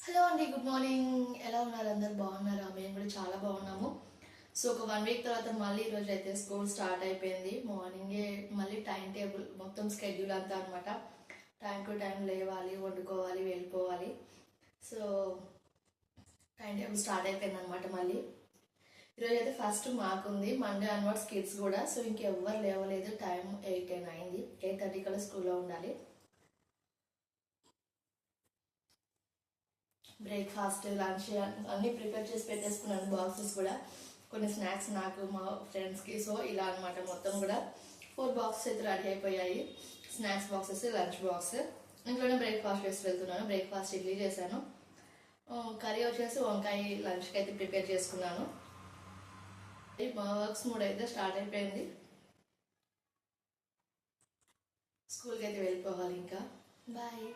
Hello అండి, good morning. ఎలా ఉన్నారు? అందరు బాగున్నారా? మేము కూడా చాలా బాగున్నాము. సో ఒక 1 వీక్ తర్వాత మళ్ళీ ఈరోజు అయితే స్కూల్ స్టార్ట్ అయిపోయింది. మార్నింగే మళ్ళీ టైం టేబుల్ మొత్తం స్కెడ్యూల్ అంతా అనమాట. టైం టు టైం లేవాలి, వండుకోవాలి, వెళ్ళిపోవాలి. సో టైం టేబుల్ స్టార్ట్ అయిపోయింది అనమాట. మళ్ళీ ఈరోజు అయితే ఫస్ట్ మాకుంది, మండే అన్వర్డ్స్ కిడ్స్ కూడా. సో ఇంకెవ్వరు లేవలేదు. టైం 8-10 అయింది. 8:30 కల్లా స్కూల్లో ఉండాలి. బ్రేక్ఫాస్ట్, లంచ్ అన్నీ ప్రిపేర్ చేసి పెట్టేసుకున్నాను. బాక్సెస్ కూడా, కొన్ని స్నాక్స్ నాకు, మా ఫ్రెండ్స్కి. సో ఇలా అనమాట. మొత్తం కూడా 4 బాక్సెస్ అయితే రెడీ అయిపోయాయి. Snacks boxes, lunch box. ఇంట్లోనే బ్రేక్ఫాస్ట్ వేసి వెళ్తున్నాను. బ్రేక్ఫాస్ట్ ఇడ్లీ చేశాను. కర్రీ వచ్చేసి వంకాయ లంచ్కి అయితే ప్రిపేర్ చేసుకున్నాను. మా వర్క్స్ మూడు అయితే స్టార్ట్ అయిపోయింది. స్కూల్కి అయితే వెళ్ళిపోవాలి ఇంకా. బాయ్.